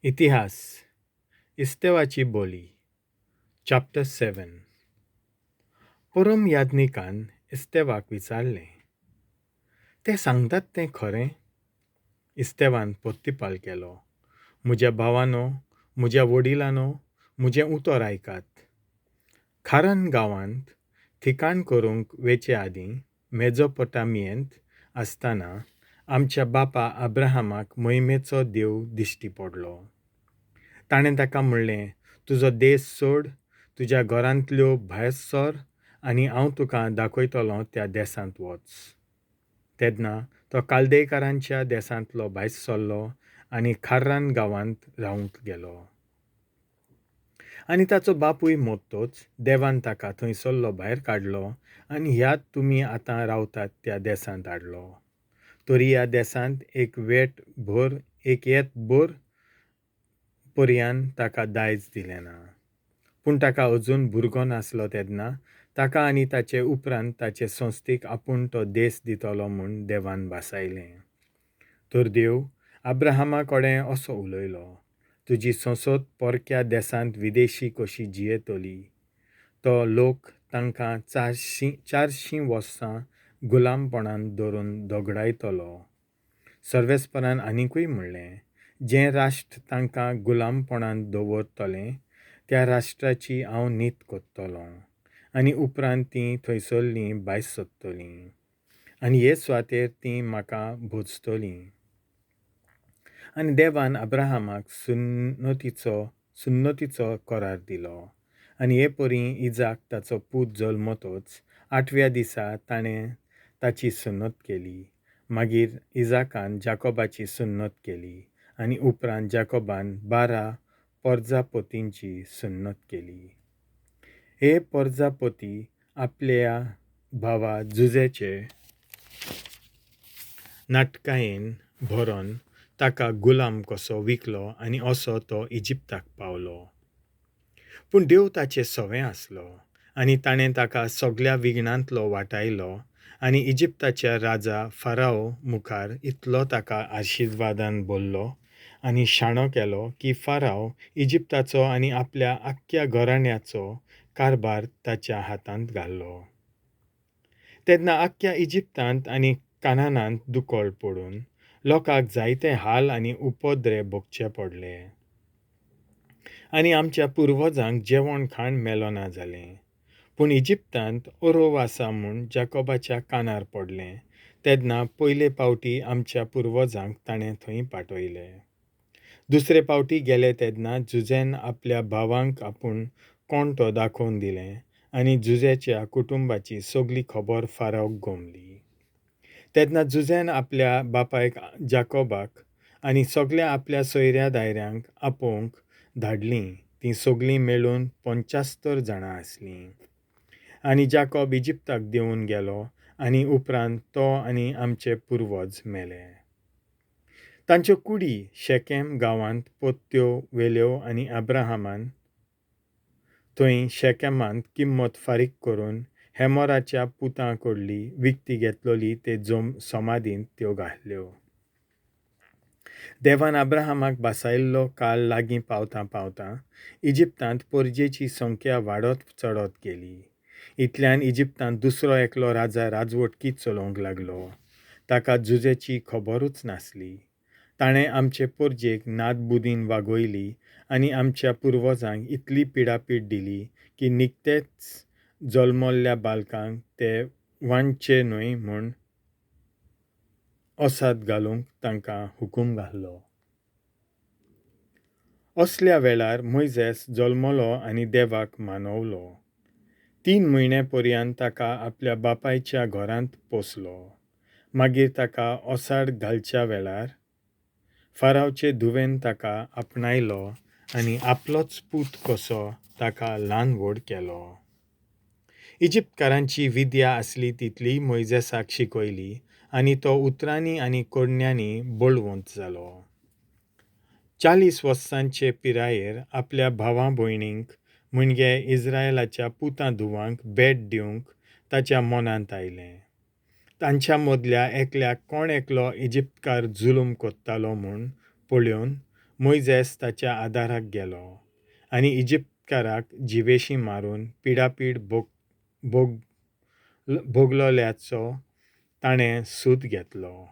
इतिहास इस्तेवाची बोली चॅप्टर 7. परम याज्ञिकान इस्तेवाक विचारलें, तें सांगतात तें खरें? इस्तेवान पोत्तिपाल केलो, म्हज्या भावानो, म्हज्या वडिलांनो, म्हजें उतर आयकात. खारान गांवांत ठिकाण करूंक वेचे आदीं मेजोपोटामियेंत आसतना आमच्या बापा अब्राहमाक मोहिमेचो देव दिश्टी पडलो. ताणें ताका म्हणलें, तुजो देश सोड, तुज्या घरांतल्यो भायर सर आनी हांव तुका दाखयतलों त्या देसांत वच. तेन्ना तो कालदेकारांच्या देसांतलो भायर सरलो आनी खार्रान गांवांत रावंक गेलो. आनी ताचो बापूय मोत्तोच देवान ताका थंयसरलो भायर काडलो आनी ह्यात तुमी आतां रावतात त्या देसांत हाडलो. तरी ह्या देसांत एक येत भर पर्यान ताका दायज दिलें ना. पूण ताका अजून भुरगो नासलो तेन्ना ताका आनी ताचे उपरांत ताचे संस्थीक आपूण तो देस दितलो म्हूण देवान भासायलें. तर देव अब्राहमा कडेन असो उलयलो, तुजी संसद परक्या देसांत विदेशी कशी जियेतली. तो लोक तांकां 400 वर्सां गुलामपणान धरून दोगडायतलो. सर्वेस्परान आनीकूय म्हणलें, जें राष्ट्र तांकां गुलामपणान दवरतलें त्या राष्ट्राची हांव नीत कोत्तलों आनी उपरांत तीं थंयसरलीं भायर सरतलीं आनी हे सुवातेर तीं म्हाका भोजतलीं. आनी देवान अब्राहमाक सुन्नतीचो करार दिलो. आनी हे परी इजाक ताचो पूत जल्मतोच 8व्या दिसा ताणें ताची सुन्नत केली. मागीर इजाकान जाकोबाची सुन्नत केली आनी उपरांत जाकोबान 12 परजापतींची सुन्नत केली. हे परजापती आपल्या भावा जुजेचे नाटकायेन भरोन ताका गुलाम कसो विकलो आनी असो तो इजिप्ताक पावलो. पूण देव ताचे सवें आसलो आनी ताणें ताका सगळ्या विघ्नांतलो वाटायलो आनी इजिप्ताच्या राजा फाराओ मुखार इतलो ताका आशिर्वादान बोल्लो आनी शाणो केलो की फाराओ इजिप्ताचो आनी आपल्या आख्ख्या घराण्याचो कारभार ताच्या हातांत घाल्लो. तेन्ना आख्ख्या इजिप्तांत आनी कानानांत दुकोळ पडून लोकांक जायते हाल आनी उपद्रे भोगचे पडले. आनी आमच्या पुर्वजांक जेवण खाण मेलो ना जालें. पूण इजिप्तांत ओरोव आसा म्हूण जाकोबाच्या कानार पडलें तेन्ना पयले पावटी आमच्या पुर्वजांक ताणें थंय पाठयले. दुसरे पावटी गेले तेन्ना जुजेन आपल्या भावांक आपूण कोण तो दाखोवन दिलें आनी जुजेच्या कुटुंबाची सगळी खबर फाराओक घोमली. तेन्ना जुजेन आपल्या बापायक जाकोबाक आनी सगळ्या आपल्या सोयऱ्या दायऱ्यांक आपोवंक धाडलीं. तीं सगळीं मेळून 75 जाणां आसलीं. आनी जाकोब इजिप्ताक देंवन गेलो आनी उपरांत तो आनी आमचे पुर्वज मेले. तांच्यो कुडी शेकेम गांवांत पोत्त्यो वेल्यो आनी अब्राहमान थंय शेकेमांत किंमत फारीक करून हेमोराच्या पुतां कडली विकती घेतलोली ते समाधींत त्यो घातल्यो. देवान अब्राहमाक भासायल्लो काळ लागीं पावता पावता इजिप्तांत परजेची संख्या वाडत चडत गेली. इतल्यान इजिप्तांत दुसरो एकलो राजा राजवटकी चलोवंक लागलो. ताका जुजेची खबरूच नासली. ताणें आमचे परजेक नादबुदीन वागयली आनी आमच्या पुर्वजांक इतली पिडापीड दिली की निकतेच जल्मल्ल्या बालकांक ते वांडचे न्हय म्हूण ओसाद घालूंक तांकां हुकूम घाल्लो. असल्या वेळार मोइजेस जल्मलो आनी देवाक मानवलो. 3 म्हयने पर्यंत ताका आपल्या बापायच्या घरांत पोसलो. मागीर ताका ओसाड घालच्या वेळार फारावचे धुवेन ताका आपणायलो आनी आपलोच पूत कसो ताका ल्हान व्हड केलो. इजिप्तकारांची विद्या आसली तितली मोइजेसाक शिकयली आनी तो उतरांनी आनी कोडण्यांनी बळवंत जालो. 40 वर्सांचे पिरायेर आपल्या भावां भयणींक म्हणजे इस्रायलाच्या पुतां धुवांक भेट दिवंक ताच्या मनांत आयलें. तांच्या मदल्या एकल्याक कोण एकलो इजिप्तकार जुलूम कोत्तालो म्हूण पळोवन मोइजेस ताच्या आदाराक गेलो आनी इजिप्तकाराक जिवेशी मारून पिडापीड भोगलोल्याचो ताणें सूत घेतलो.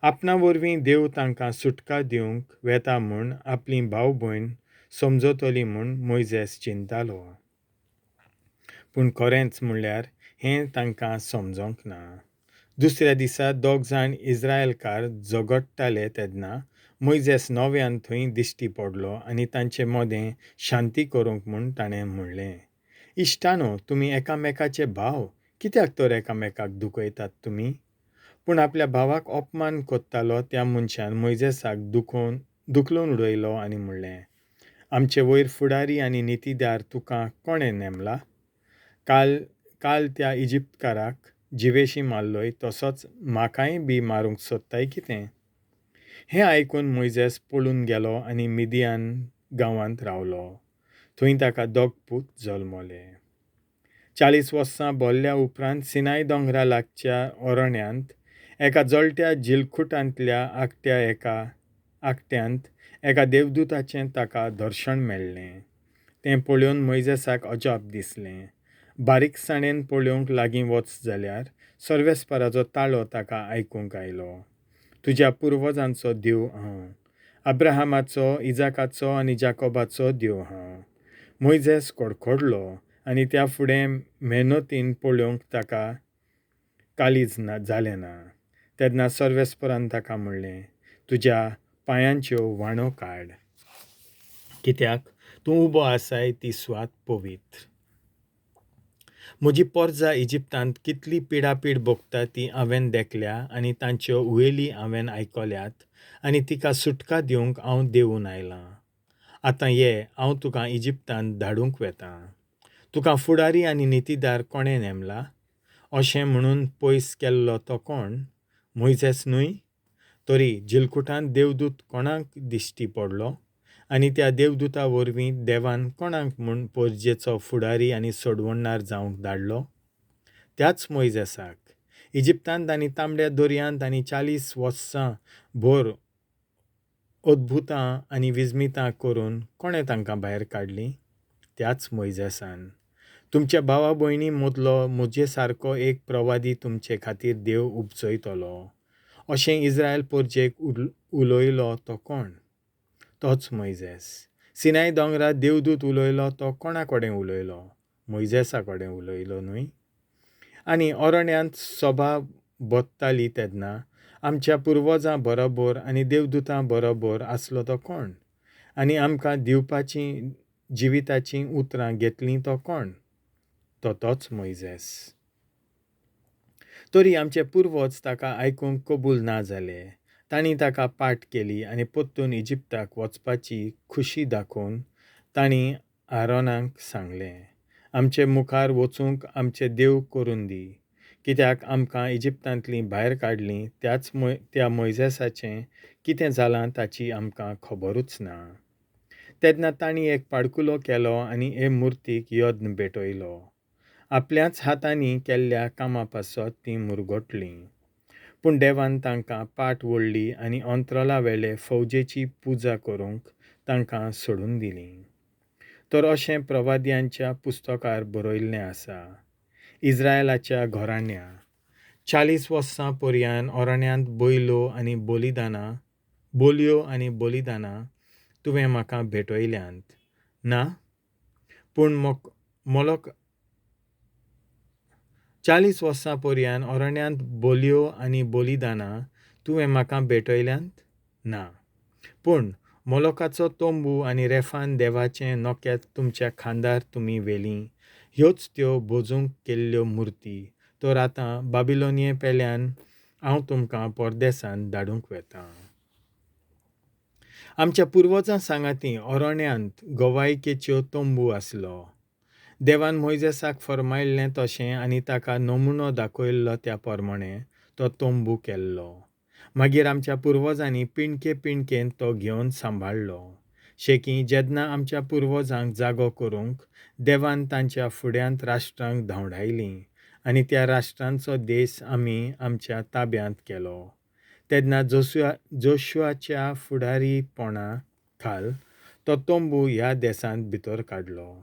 आपणा वरवीं देव तांकां सुटका दिवंक वेता म्हूण आपली भाव भयण समजतली म्हूण मोइजेस चिंतालो. पूण खरेंच म्हणल्यार हें तांकां समजोंक ना. दुसऱ्या दिसा दोग जाण इस्रायलकार झगडटाले तेन्ना मोइजेस नव्यान थंय दिश्टी पडलो आनी तांचे मदें शांती करूंक म्हूण ताणें म्हणलें, इश्टानो, तुमी एकामेकाचे भाव, कित्याक तर एकामेकाक दुखयतात तुमी? पूण आपल्या भावाक अपमान कोत्तालो त्या मनशान मोइजेसाक दुखलून उडयलो आनी म्हणलें, आमचे वयर फुडारी आनी नितीदार तुका कोणें नेमला? काल त्या इजिप्तकाराक जिवेशी मारलोय तसोच म्हाकाय बी मारूंक सोदताय कितें? हें आयकून मोइजेस पळून गेलो आनी मिदियान गांवांत रावलो. थंय ताका दोग पूत जल्मले. 40 वर्सां भरल्या उपरांत सिनाय दोंगरा लागच्या अरण्यांत एका जळट्या जिलखुटांतल्या आकट्यांत एका देवदूताचें ताका दर्शन मेळ्ळें. तें पळोवन मोइजेसाक अजाप दिसलें. बारीकसाणेन पळोवंक लागीं वच जाल्यार सर्वेस्पराचो ताळो ताका आयकूंक आयलो. तुज्या पुर्वजांचो देव हांव, अब्राहमाचो, इजाकाचो आनी जाकोबाचो देव हांव. मोइजेस कडकडलो आनी त्या फुडें मेहनतीन पळोवंक ताका काळीज जालें ना. तेन्ना सर्वेस्परान ताका म्हणलें, तुज्या पांयांच्यो वाणो काड, कित्याक तूं उबो आसाय ती सुवात पवित्र. म्हजी पोरजां इजिप्तांत कितली पिडापीड भोगता ती हांवें देखल्या आनी तांच्यो उयेली हांवें आयकल्यात आनी तिका सुटका दिवंक हांव देंवून आयलां. आतां ये, हांव तुका इजिप्तांत धाडूंक वेतां. तुका फुडारी आनी नितीदार कोणें नेमला? अशें म्हणून पयस केल्लो तो कोण? मोइजेस न्हय? तरी जिलकुटांत देवदूत कोणाक दिश्टी पडलो आनी त्या देवदूता वरवीं देवान कोणाक म्हूण पोरजेचो फुडारी आनी सोडवणदार जावंक धाडलो? त्याच मोइजेसाक. इजिप्तांत आनी तांबड्या दर्यांत आनी 40 वर्सां भर अद्भुतां आनी विस्मितां करून कोणें तांकां भायर काडलीं? त्याच मोइजेसान. तुमच्या भावा भयणी मदलो म्हजे सारको एक प्रवादी तुमचे खातीर देव उपजयतलो. अशें इस्रायल पोरजेक उलयलो तो कोण? तोच मोइजेस. सिनाय दोंगरार देवदूत उलयलो तो कोणा कडेन उलयलो? मोइजेसा कडेन उलयलो न्हय? आनी अरण्यांत सभा बसताली तेन्ना आमच्या पुर्वजां बरोबर आनी देवदूतां बरोबर आसलो तो कोण? आनी आमकां दिवपाचीं जिविताचीं उतरां घेतलीं तो कोण? तोच मोइजेस. तरी आमचे पुर्वज ताका आयकूंक कबूल ना जाले. तांणी ताका पाट केली आनी परतून इजिप्ताक वचपाची खुशी दाखोवन तांणी आरोनाक सांगलें, आमचे मुखार वचूंक आमचे देव करून दी, कित्याक आमकां इजिप्तांतलीं भायर काडलीं त्या मोइजेसाचें कितें जालां ताची आमकां खबरूच ना. तेन्ना तांणी एक पाडकुलो केलो आनी हे मुर्तीक यज्ञ भेटयलो. आपल्याच हातांनी केल्ल्या कामा पासत तीं मुरगटलीं. पूण देवान तांकां पाट वडली आनी अंतरला वेले फौजेची पुजा करूंक तांकां सोडून दिलीं. तर अशें प्रवाद्यांच्या पुस्तकार बरयल्लें आसा. इस्रायलाच्या घराण्या, 40 वर्सां पर्यान अरण्यांत बोल्यो आनी बलिदानां तुवें म्हाका भेटयल्यांत ना? पूण मोलोक 40 वर्सां पर्यान अरण्यांत बोल्यो आनी बलिदानां तुवें म्हाका भेटयल्यांत ना. पूण मोलोकाचो तोंबू आनी रेफान देवाचें नोकेत तुमच्या खांदार तुमी व्हेलीं, ह्योच त्यो बोजूंक केल्ल्यो मुर्ती. तर आतां बाबिलोनिये पेल्यान हांव तुमकां परदेसांत धाडूंक वेतां. आमच्या पुर्वजां सांगाती अरण्यांत गवायकेच्यो तोंबू आसलो. देवान मोइजेसाक फर्मायल्लें तशें आनी ताका नमुनो दाखयल्लो त्या प्रमाणें तो तोंबू केल्लो. मागीर आमच्या पुर्वजांनी पिणकेन तो घेवन सांबाळ्ळो. शेकी जेन्ना आमच्या पुर्वजांक जागो करूंक देवान तांच्या फुड्यांत राष्ट्रांक धांवडायलीं आनी त्या राष्ट्रांचो देश आमी आमच्या ताब्यांत केलो, तेन्ना जोशुआच्या फुडारीपणां खाल तो तोंबू ह्या देसांत भितर काडलो.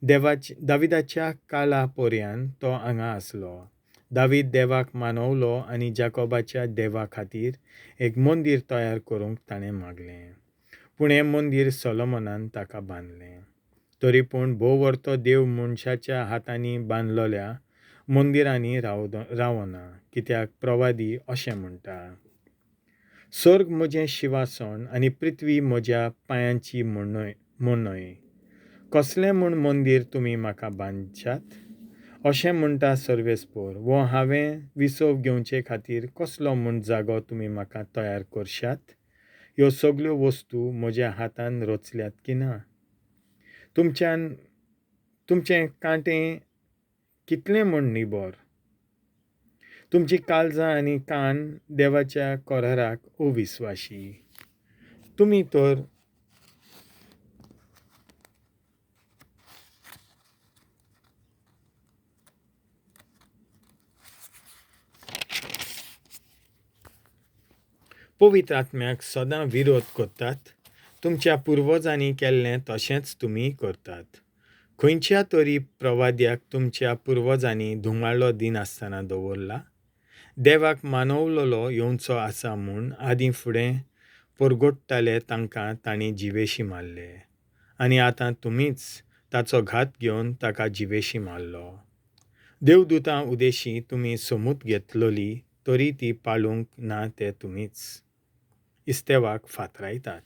दाविदाच्या काळा पर्यंत तो हांगा आसलो. दावीद देवाक मानवलो आनी जाकोबाच्या देवा खातीर एक मंदीर तयार करूंक ताणें मागलें. पूण हें मंदीर सोलोमोनान ताका बांदलें. तरी पूण भोव वर्तो देव मनशाच्या हातांनी बांदलोल्या मंदिरांनी रावना, कित्याक प्रवादी अशें म्हणटा, स्वर्ग म्हजें शिवासन आनी पृथ्वी म्हज्या पांयांची मोनय. कसलें म्हूण मंदीर तुमी म्हाका बांदशात? अशें म्हणटा सर्वेस्पर, वो हांवें विसव घेवचे खातीर कसलो म्हूण जागो तुमी म्हाका तयार करशात? ह्यो सगल्यो वस्तू म्हज्या हातान रचल्यात की ना? तुमचें कांटें कितलें म्हूण निबोर? तुमची काळजां आनी कान देवाच्या कोराराक अविस्वाशी. तुमी तर पवित्र आत्म्याक सदां विरोध करतात. तुमच्या पुर्वजांनी केल्लें तशेंच तुमी करतात. खंयच्या तरी प्रवाद्याक तुमच्या पुर्वजांनी धुमाळो दिनासतना दवरला. देवाक मानवलोलो येवचो आसा म्हूण आदीं फुडें परगोडटाले तांकां तांणी जिवेशी मारले. आनी आतां तुमीच ताचो घात घेवन ताका जिवेशी मारलो. देवदूतां उदेशी तुमी समूत घेतलोली तरी ती पाळूंक ना ते तुमीच इस्तेवाक फातरायतात.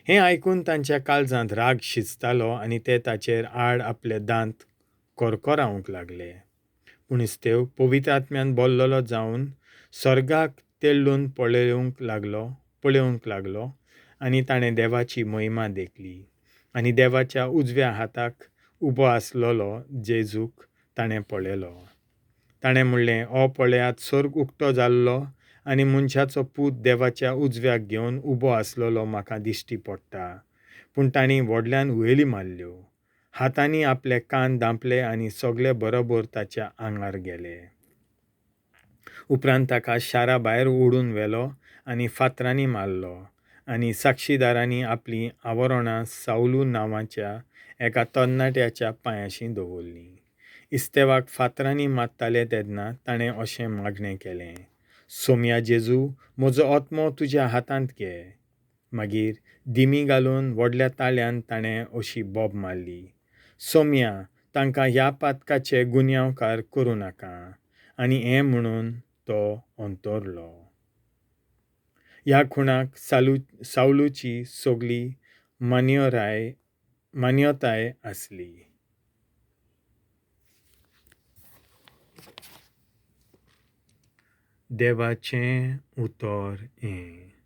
हें आयकून तांच्या काळजांत राग शिजतालो आनी ते ताचेर आड आपले दांत कोरकोरावंक लागले. पूण इस्तेव पवित्र आत्म्यान बोल्लोलो जावन सर्गाक तेल्लून पळोवंक लागलो आनी ताणें देवाची महिमा देखली. आनी देवाच्या उजव्या हाताक उबो आसलोलो जेजूक ताणें पळयलो. ताणें म्हणलें, ओ पळयात, सर्ग उक्तो जाल्लो आनी मनशाचो पूत देवाच्या उजव्याक घेवन उबो आसलोलो म्हाका दिश्टी पडटा. पूण तांणी व्हडल्यान उयेली मारल्यो. हातांनी आपले कान धांपले आनी सगळे बरोबर ताच्या आंगार गेले. उपरांत ताका शारा भायर ओडून व्हेलो आनी फातरांनी मारलो. आनी साक्षीदारांनी आपलीं आवरोणां सावलू नांवाच्या एका तरणाट्याच्या पांयाशीं दवरलीं. इस्तेवाक फातरांनी मारताले तेन्ना ताणें अशें मागणें केलें, सोम्या जेजू, म्हजो आत्मो तुज्या हातांत घे. मागीर दिमी घालून व्हडल्या ताळ्यान ताणें अशी बोब मारली, सोम्या, तांकां ह्या पातकाचे गुन्यांवकार करूं नाका. आनी हें म्हणून तो अंतरलो. ह्या खुणाक सावलूची सगळी मान्यताय आसली. देवाचें उतर हें.